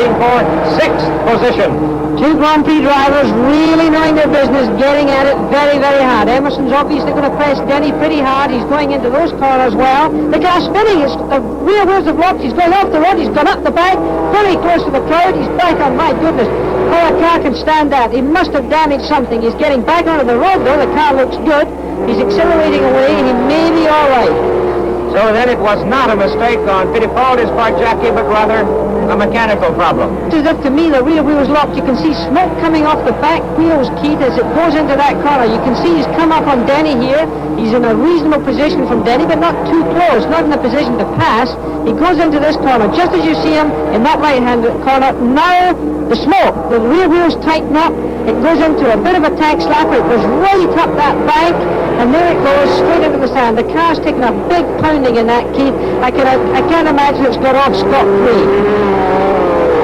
fighting for 6th position. Two Grand Prix drivers really knowing their business, getting at it very, very hard. Emerson's obviously going to press Denny pretty hard. He's going into those corners well. The car's spinning. The rear wheels have locked. He's going off the road. He's gone up the back, very close to the crowd. He's back on. My goodness. Oh, a car can stand that. He must have damaged something. He's getting back onto the road, though. The car looks good. He's accelerating away. He may be all right. So then it was not a mistake on Fittipaldi's part, Jackie, but rather a mechanical problem. It's as if, to me, the rear wheel's locked. You can see smoke coming off the back wheels, Keith, as it goes into that corner. You can see he's come up on Denny here. He's in a reasonable position from Denny, but not too close, not in a position to pass. He goes into this corner, just as you see him in that right-hand corner. Now, the smoke, the rear wheels tighten up. It goes into a bit of a tack slapper. It goes right up that bank, and there it goes, straight into the sand. The car's taking a big pounding in that, Keith. I can't imagine it's got off scot-free.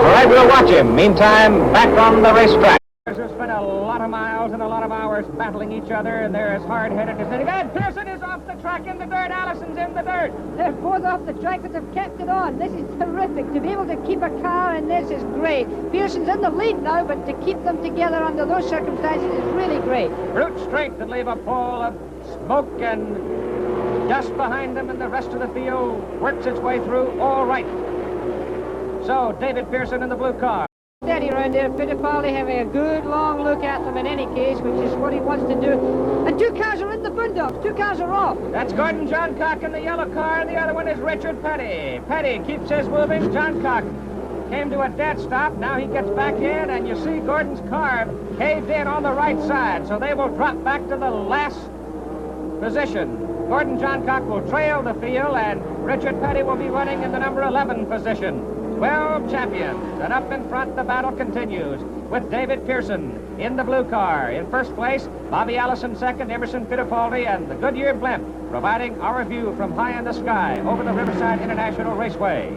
All right, we'll watch him. Meantime, back on the racetrack. Have spent a lot of miles and a lot of hours battling each other, and they're as hard-headed as anything. Pearson is off the track in the dirt. Allison's in the dirt. They're both off the track, but they've kept it on. This is terrific. To be able to keep a car in this is great. Pearson's in the lead now, but to keep them together under those circumstances is really great. Brute strength and leave a pall of smoke and dust behind them, and the rest of the field works its way through all right. So, David Pearson in the blue car. Steady around there, Fittipaldi having a good long look at them in any case, which is what he wants to do. And two cars are in the boondocks. Two cars are off. That's Gordon Johncock in the yellow car. The other one is Richard Petty. Petty keeps his moving. Johncock came to a dead stop. Now he gets back in, and you see Gordon's car caved in on the right side. So they will drop back to the last position. Gordon Johncock will trail the field, and Richard Petty will be running in the number 11 position. 12 champions, and up in front the battle continues with David Pearson in the blue car. In first place, Bobby Allison second, Emerson Fittipaldi, and the Goodyear blimp providing our view from high in the sky over the Riverside International Raceway.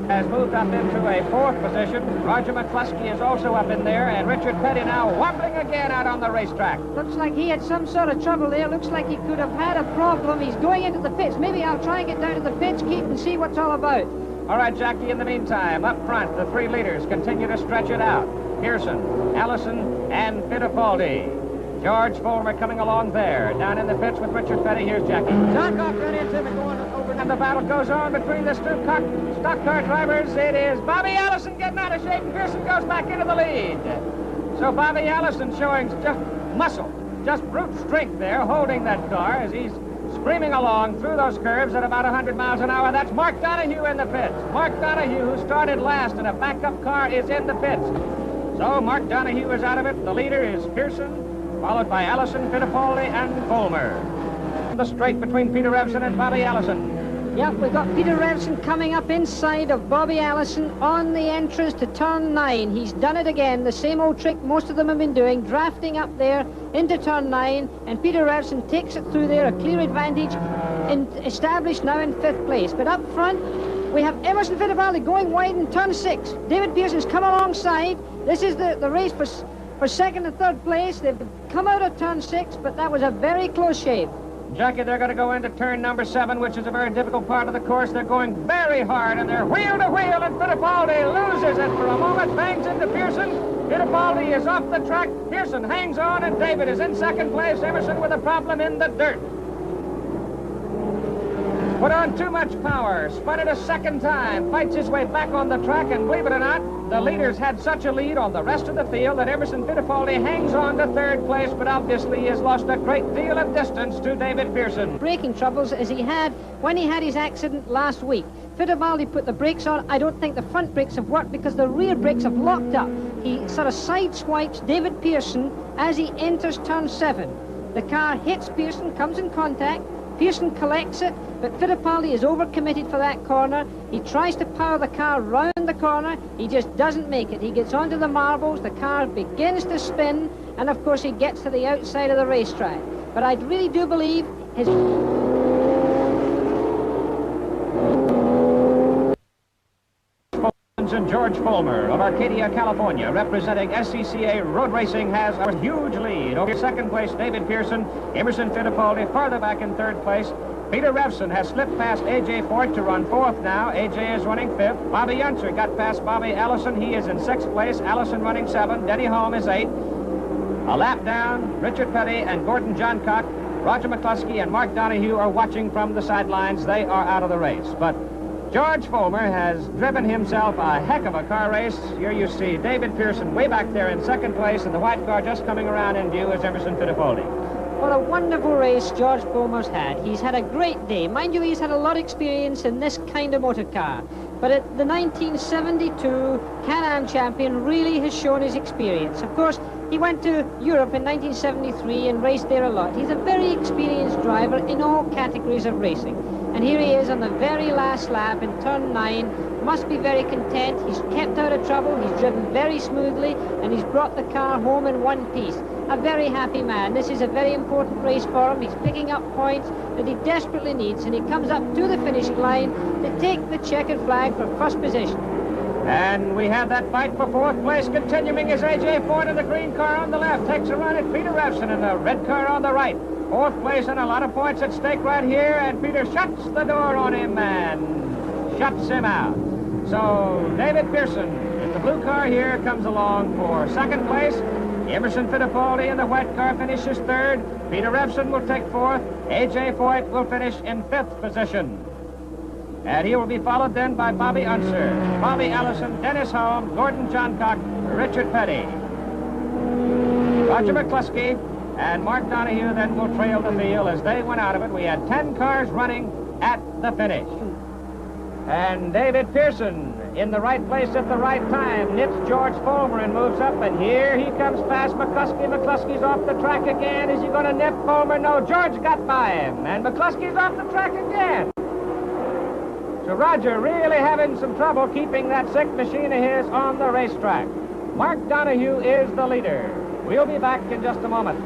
Has moved up into a fourth position. Roger McCluskey is also up in there, and Richard Petty now wobbling again out on the racetrack. Looks like he had some sort of trouble there. Looks like he could have had a problem. He's going into the pits. Maybe I'll try and get down to the pits, Keith, and see what's all about. All right, Jackie, in the meantime, up front, the three leaders continue to stretch it out. Pearson, Allison, and Fittipaldi. George Fulmer coming along there. Down in the pits with Richard Petty, here's Jackie. Johncock ran into him and going over. And the battle goes on between the two stock car drivers. It is Bobby Allison getting out of shape, and Pearson goes back into the lead. So Bobby Allison showing just muscle, just brute strength there, holding that car as he's screaming along through those curves at about 100 miles an hour. That's Mark Donohue in the pits. Mark Donohue, who started last, and a backup car is in the pits. So Mark Donohue is out of it. The leader is Pearson, followed by Allison, Fittipaldi, and Fulmer. The straight between Peter Revson and Bobby Allison. Yep, we've got Peter Revson coming up inside of Bobby Allison on the entrance to turn 9. He's done it again, the same old trick most of them have been doing, drafting up there into turn 9, and Peter Revson takes it through there, a clear advantage, established now in 5th place. But up front, we have Emerson Fittipaldi going wide in turn 6. David Pearson's come alongside. This is the race for 2nd and 3rd place. They've come out of turn 6, but that was a very close shave. Jackie, they're going to go into turn number 7, which is a very difficult part of the course. They're going very hard, and they're wheel to wheel, and Fittipaldi loses it for a moment, bangs into Pearson. Fittipaldi is off the track. Pearson hangs on, and David is in 2nd place. Emerson with a problem in the dirt. Put on too much power, spun it a second time, fights his way back on the track, and believe it or not, the leaders had such a lead on the rest of the field that Emerson Fittipaldi hangs on to 3rd place, but obviously has lost a great deal of distance to David Pearson. Braking troubles as he had when he had his accident last week. Fittipaldi put the brakes on. I don't think the front brakes have worked because the rear brakes have locked up. He sort of sideswipes David Pearson as he enters turn 7. The car hits Pearson, comes in contact. Pearson collects it, but Fittipaldi is overcommitted for that corner. He tries to power the car round the corner. He just doesn't make it. He gets onto the marbles, the car begins to spin, and of course he gets to the outside of the racetrack. But I really do believe his... And George Fulmer of Arcadia, California, representing SCCA Road Racing, has a huge lead over 2nd place David Pearson, Emerson Fittipaldi farther back in 3rd place, Peter Revson has slipped past A.J. Foyt to run fourth now. A.J. is running fifth. Bobby Unser got past Bobby Allison. He is in sixth place. Allison running seventh. Denny Holm is eighth. A lap down, Richard Petty and Gordon Johncock, Roger McCluskey and Mark Donohue are watching from the sidelines. They are out of the race. But George Fulmer has driven himself a heck of a car race. Here you see David Pearson way back there in second place, and the white car just coming around in view is Emerson Fittipaldi. What a wonderful race George Fulmer's had. He's had a great day. Mind you, he's had a lot of experience in this kind of motor car. But at the 1972 Can-Am champion really has shown his experience. Of course, he went to Europe in 1973 and raced there a lot. He's a very experienced driver in all categories of racing. And here he is on the very last lap in turn 9. Must be very content. He's kept out of trouble. He's driven very smoothly, and he's brought the car home in one piece. A very happy man. This is a very important race for him. He's picking up points that he desperately needs, and he comes up to the finish line to take the checkered flag for first position. And we have that fight for fourth place continuing as A.J. Foyt in the green car on the left takes a run at Peter Revson in the red car on the right. Fourth place and a lot of points at stake right here, and Peter shuts the door on him and shuts him out. So David Pearson in the blue car here comes along for second place. Emerson Fittipaldi in the white car finishes third. Peter Revson will take fourth. A.J. Foyt will finish in fifth position. And he will be followed then by Bobby Unser, Bobby Allison, Dennis Holm, Gordon Johncock, Richard Petty. Roger McCluskey and Mark Donohue then will trail the field as they went out of it. We had 10 cars running at the finish. And David Pearson in the right place at the right time nips George Fulmer and moves up, and here he comes past McCluskey. McCluskey's off the track again. Is he going to nip Fulmer? No, George got by him, and McCluskey's off the track again. So Roger really having some trouble keeping that sick machine of his on the racetrack. Mark Donohue is the leader. We'll be back in just a moment.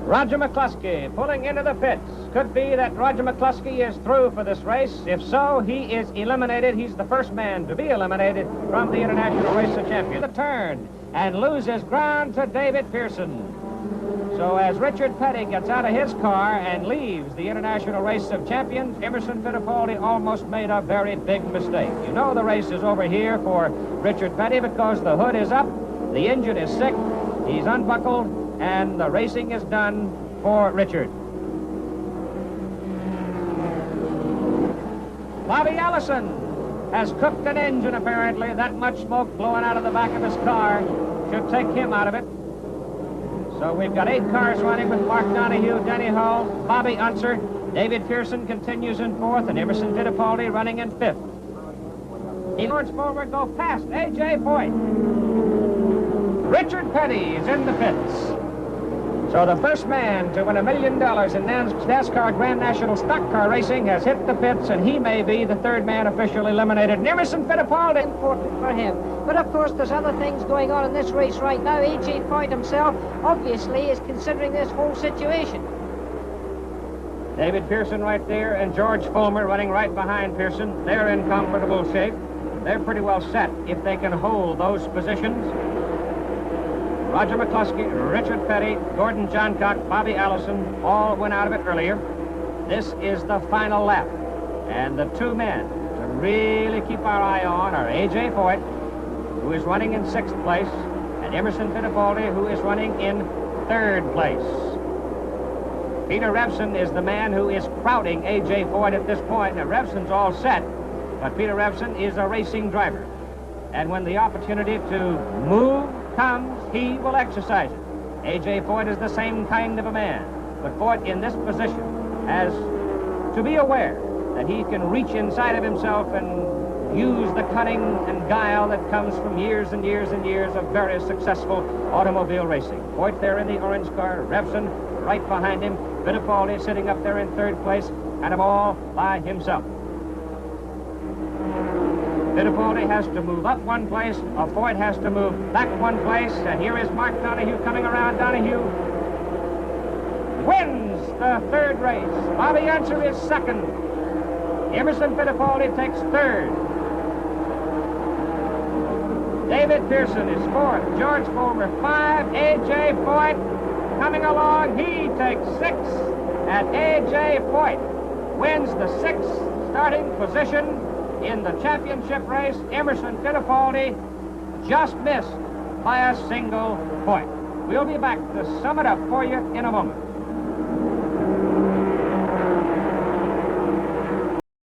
Roger McCluskey pulling into the pits. Could be that Roger McCluskey is through for this race. If so, he is eliminated. He's the first man to be eliminated from the International Race of Champions. The turn and loses ground to David Pearson. So as Richard Petty gets out of his car and leaves the International Race of Champions, Emerson Fittipaldi almost made a very big mistake. You know the race is over here for Richard Petty because the hood is up, the engine is sick, he's unbuckled, and the racing is done for Richard. Bobby Allison has cooked an engine, apparently. That much smoke blowing out of the back of his car should take him out of it. So we've got 8 cars running with Mark Donohue, Denny Hall, Bobby Unser. David Pearson continues in 4th, and Emerson Fittipaldi running in 5th. George Fulmer go past A.J. Foyt. Richard Petty is in the pits. So the first man to win $1 million in NASCAR Grand National Stock Car Racing has hit the pits, and he may be the third man officially eliminated. And Emerson Fittipaldi. Important for him. But of course, there's other things going on in this race right now. A.J. Foyt himself obviously is considering this whole situation. David Pearson right there and George Fulmer running right behind Pearson. They're in comfortable shape. They're pretty well set if they can hold those positions. Roger McCluskey, Richard Petty, Gordon Johncock, Bobby Allison all went out of it earlier. This is the final lap. And the 2 men to really keep our eye on are A.J. Foyt, who is running in 6th place, and Emerson Fittipaldi, who is running in 3rd place. Peter Revson is the man who is crowding A.J. Foyt at this point. Now, Revson's all set, but Peter Revson is a racing driver. And when the opportunity to move comes, he will exercise it. A.J. Foyt is the same kind of a man, but Foyt in this position has to be aware that he can reach inside of himself and use the cunning and guile that comes from years and years and years of very successful automobile racing. Foyt there in the orange car, Revson right behind him, Fittipaldi sitting up there in 3rd place, and him all by himself. Fittipaldi has to move up 1 place, Foyt has to move back 1 place, and here is Mark Donohue coming around. Donohue wins the 3rd race. Bobby Unser is 2nd. Emerson Fittipaldi takes 3rd. David Pearson is 4th. George Fulmer 5. A.J. Foyt coming along. He takes 6 at A.J. Foyt. Wins the 6th starting position in the championship race. Emerson Fittipaldi just missed by a single point. We'll be back to sum it up for you in a moment.